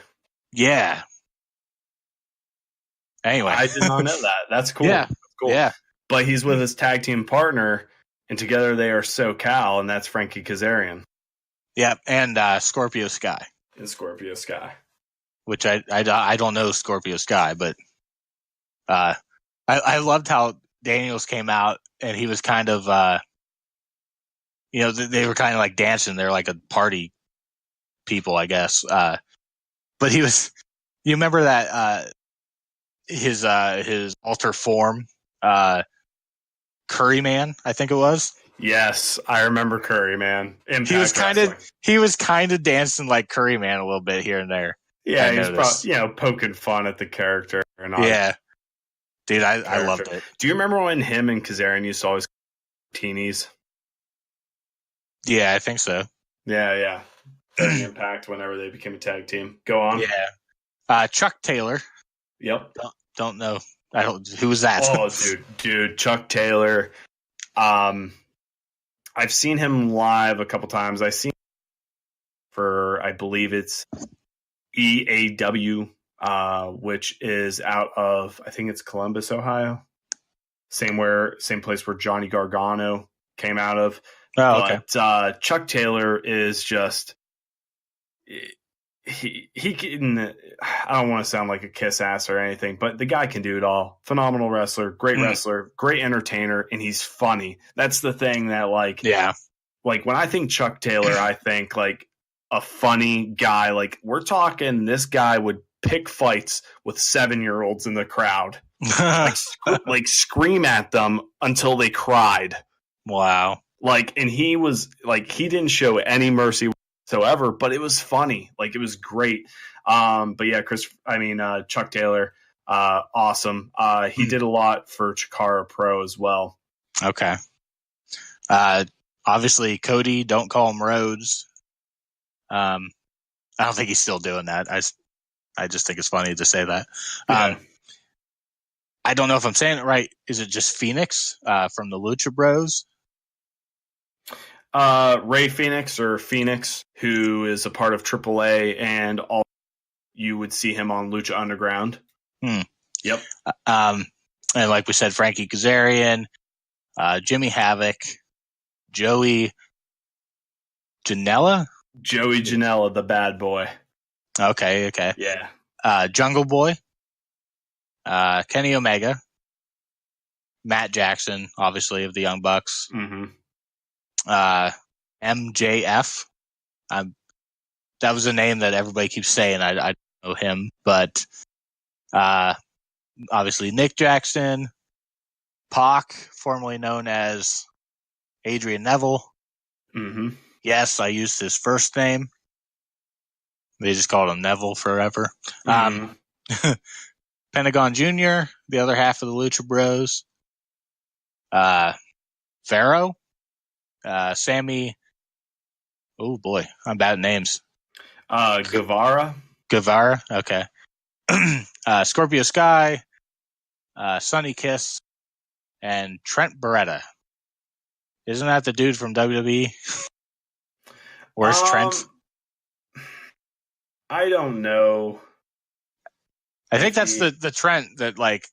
Yeah. Anyway. I did not know that. That's cool. Yeah. That's cool. Yeah. But he's with his tag team partner, and together they are SoCal, and that's Frankie Kazarian. Yeah, and Scorpio Sky. And Scorpio Sky. Which I don't know Scorpio Sky, but I loved how Daniels came out, and he was kind of, they were kind of like dancing. They're like a party people, I guess. But he was, you remember that his alter form, Curry Man, I think it was. Yes, I remember Curry Man. He was kind of dancing like Curry Man a little bit here and there. Yeah, he was probably, poking fun at the character. Yeah. Dude, I loved it. Do you remember when him and Kazarian used to always teenies? Yeah, I think so. Yeah. Very Impact whenever they became a tag team. Go on. Yeah. Chuck Taylor. Yep. Don't know. Who was that? Oh, dude, Chuck Taylor. I've seen him live a couple times. I've seen him for, I believe it's EAW. Which is out of, I think it's Columbus, Ohio. Same place where Johnny Gargano came out of. Oh, okay. But Chuck Taylor is just, he can, I don't want to sound like a kiss ass or anything, but the guy can do it all. Phenomenal wrestler, great wrestler, great entertainer, and he's funny. That's the thing that like when I think Chuck Taylor, I think like a funny guy. Like we're talking, this guy would pick fights with 7-year-olds in the crowd, like scream at them until they cried. Wow. And he was like, he didn't show any mercy whatsoever, but it was funny. Like it was great. But yeah, Chuck Taylor, awesome. He did a lot for Chikara Pro as well. Okay. Obviously Cody, don't call him Rhodes. I don't think he's still doing that. I just think it's funny to say that. Yeah. I don't know if I'm saying it right. Is it just Phoenix from the Lucha Bros? Ray Phoenix, who is a part of AAA, and all you would see him on Lucha Underground. Yep. And like we said, Frankie Kazarian, Jimmy Havoc, Joey Janela, the bad boy. Okay. Yeah. Jungle Boy, Kenny Omega, Matt Jackson, obviously of the Young Bucks. Mm-hmm. MJF. That was a name that everybody keeps saying. I don't know him, but obviously Nick Jackson, Pac, formerly known as Adrian Neville. Mm-hmm. Yes, I used his first name. They just called him Neville forever. Mm-hmm. Pentagon Jr., the other half of the Lucha Bros. Pharaoh. Sammy. Oh boy, I'm bad at names. Guevara. Okay. Scorpio Sky, Sonny Kiss, and Trent Beretta. Isn't that the dude from WWE? Where's Trent? I don't know. I think that's the Trent that like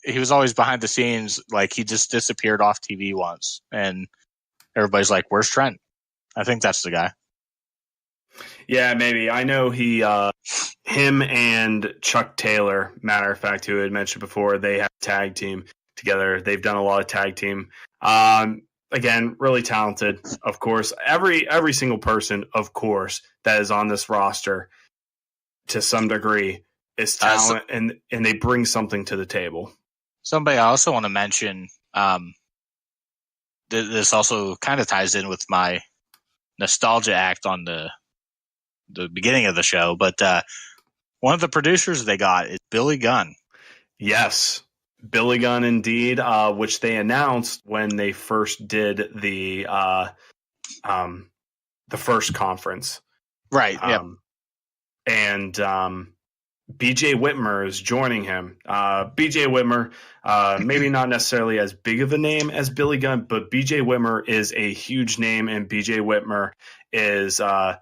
he was always behind the scenes. Like he just disappeared off TV once, and everybody's like, "Where's Trent?" I think that's the guy. Yeah, maybe. I know him and Chuck Taylor, matter of fact, who I had mentioned before, they have a tag team together. They've done a lot of tag team. Again, really talented, of course. Every single person, of course, that is on this roster to some degree is talent, and they bring something to the table. Somebody I also want to mention, this also kind of ties in with my nostalgia act on the beginning of the show, but one of the producers they got is Billy Gunn. Yes, Billy Gunn indeed, which they announced when they first did the first conference. Right, yep. And BJ Whitmer is joining him. BJ Whitmer, maybe not necessarily as big of a name as Billy Gunn, but BJ Whitmer is a huge name, and BJ Whitmer is, I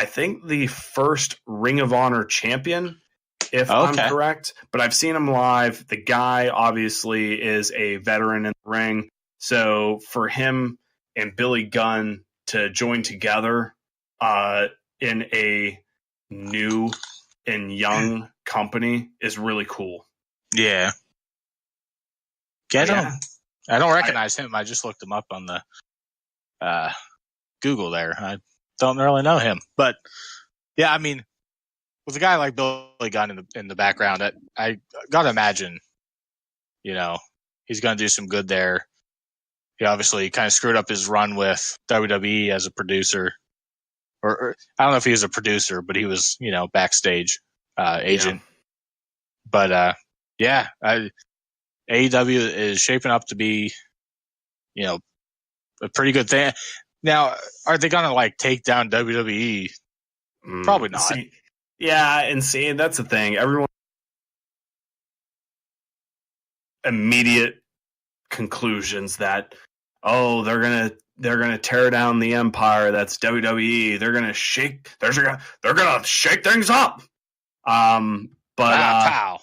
think, the first Ring of Honor champion, if I'm correct. But I've seen him live. The guy obviously is a veteran in the ring. So for him and Billy Gunn to join together in a new and young company is really cool. Yeah. I don't recognize him. I just looked him up on the Google there. I don't really know him. But yeah, I mean, with a guy like Billy Gunn in the background, I gotta imagine, he's gonna do some good there. He obviously kind of screwed up his run with WWE as a producer. Or I don't know if he was a producer, but he was, backstage agent. Yeah. But AEW is shaping up to be, a pretty good thing. Now, are they gonna take down WWE? Probably not. That's the thing. Everyone immediate conclusions that they're gonna tear down the empire that's WWE. They're gonna shake things up. Pow.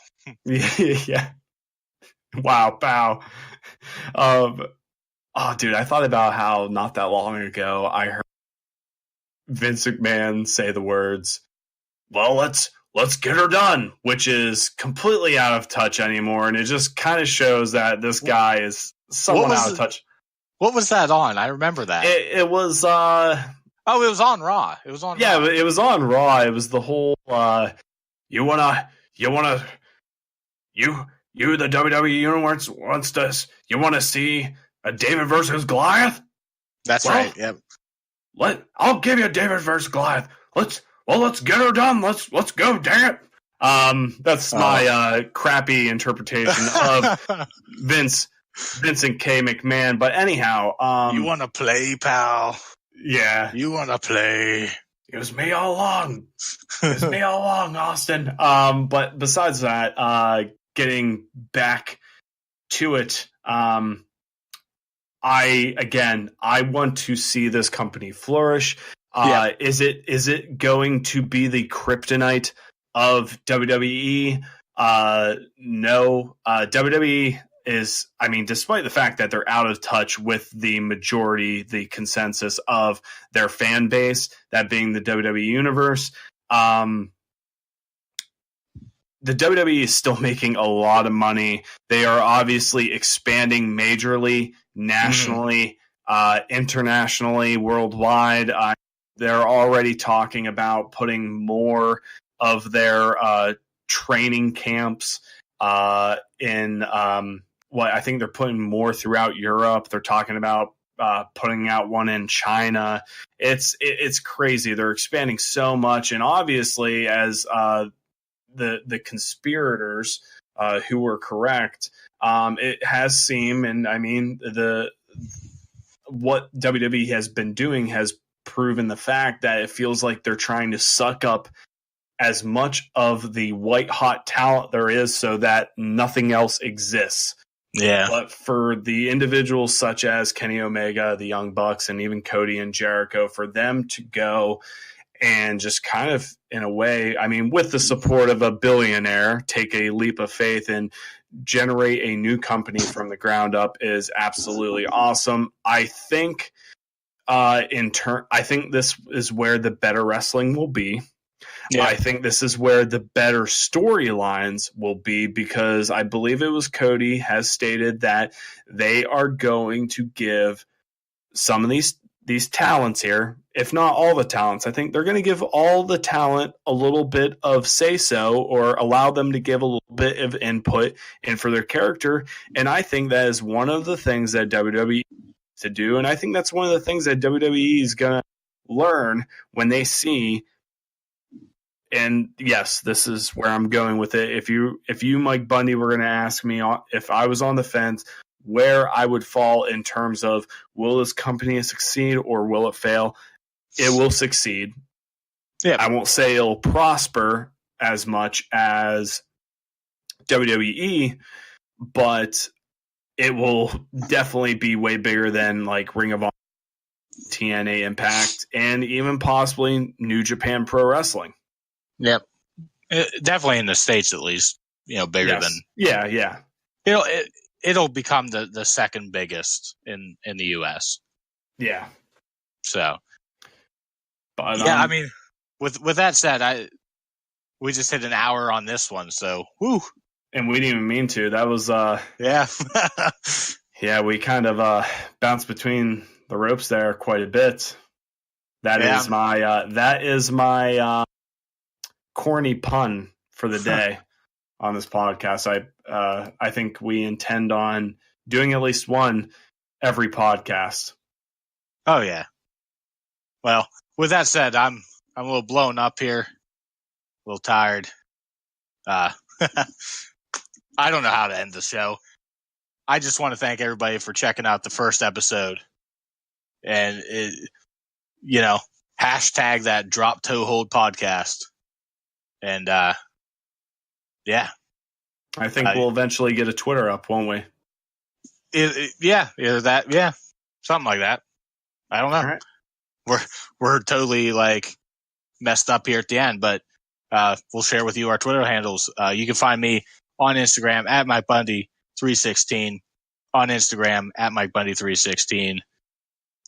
Yeah. Wow, pow. Dude, I thought about how not that long ago I heard Vince McMahon say the words, "Well, let's get her done," which is completely out of touch anymore, and it just kind of shows that this guy is somewhat out of touch. What was that on? I remember that. It was it was on Raw. It was on Raw. It was on Raw. It was the whole you the WWE universe wants to, you want to see a David versus Goliath? That's right. Yep. I'll give you David versus Goliath. Let's get her done. Let's go, dang it. That's my crappy interpretation of Vince and K. McMahon. But anyhow, you want to play, pal? Yeah, you want to play. It was me all along. It was me all along, Austin. But besides that, getting back to it, I want to see this company flourish. Is it going to be the kryptonite of WWE? No. WWE is, despite the fact that they're out of touch with the majority, the consensus of their fan base, that being the WWE universe, the WWE is still making a lot of money. They are obviously expanding majorly, nationally, internationally, worldwide. They're already talking about putting more of their training camps in I think they're putting more throughout Europe. They're talking about putting out one in China. It's crazy. They're expanding so much, and obviously, as the conspirators who were correct, it has seemed, and what WWE has been doing has proven the fact that it feels like they're trying to suck up as much of the white hot talent there is so that nothing else exists. Yeah. But for the individuals such as Kenny Omega, the Young Bucks, and even Cody and Jericho, for them to go and just kind of, in a way, with the support of a billionaire, take a leap of faith and generate a new company from the ground up is absolutely awesome. I think I think this is where the better wrestling will be. Yeah. I think this is where the better storylines will be, because I believe it was Cody has stated that they are going to give some of these talents here, if not all the talents. I think they're going to give all the talent a little bit of say-so, or allow them to give a little bit of input in for their character. And I think that is one of the things that WWE to do. And I think that's one of the things that WWE is going to learn when they see. And yes, this is where I'm going with it. If you, Mike Bundy, were going to ask me if I was on the fence, where I would fall in terms of, will this company succeed or will it fail? It will succeed. Yeah. I won't say it'll prosper as much as WWE, but it will definitely be way bigger than like Ring of Honor, TNA Impact, and even possibly New Japan Pro Wrestling. Yep. Definitely in the States, at least, bigger than. Yeah. It'll become the second biggest in the U.S. Yeah. So, but yeah, I mean, with that said, we just hit an hour on this one, so whoo. And we didn't even mean to. That was yeah. Yeah, we kind of bounced between the ropes there quite a bit. That is my corny pun for the day on this podcast. I think we intend on doing at least one every podcast. Oh yeah. Well, with that said, I'm a little blown up here, a little tired. I don't know how to end the show. I just want to thank everybody for checking out the first episode, and hashtag that Drop Toe Hold podcast. And yeah, I think we'll eventually get a Twitter up, won't we? Either that, something like that. I don't know. Right. We're totally like messed up here at the end, but we'll share with you our Twitter handles. You can find me on Instagram at MikeBundy316, on Instagram at MikeBundy316.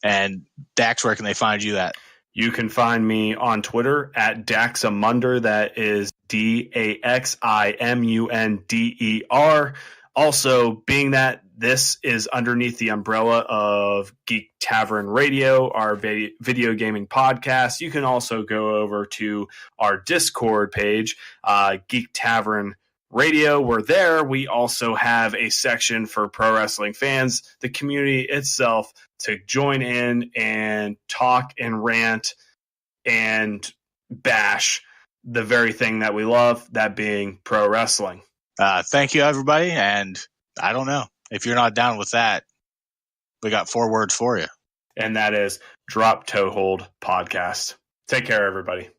And Dax, where can they find you at? You can find me on Twitter at Daximunder. That is DAXIMUNDER. Also, being that this is underneath the umbrella of Geek Tavern Radio, our video gaming podcast, you can also go over to our Discord page, Geek Tavern Radio. We're there. We also have a section for pro wrestling fans, the community itself, to join in and talk and rant and bash the very thing that we love, that being pro wrestling. Thank you, everybody. And I don't know, if you're not down with that, we got 4 words for you. And that is Drop Toe Hold Podcast. Take care, everybody.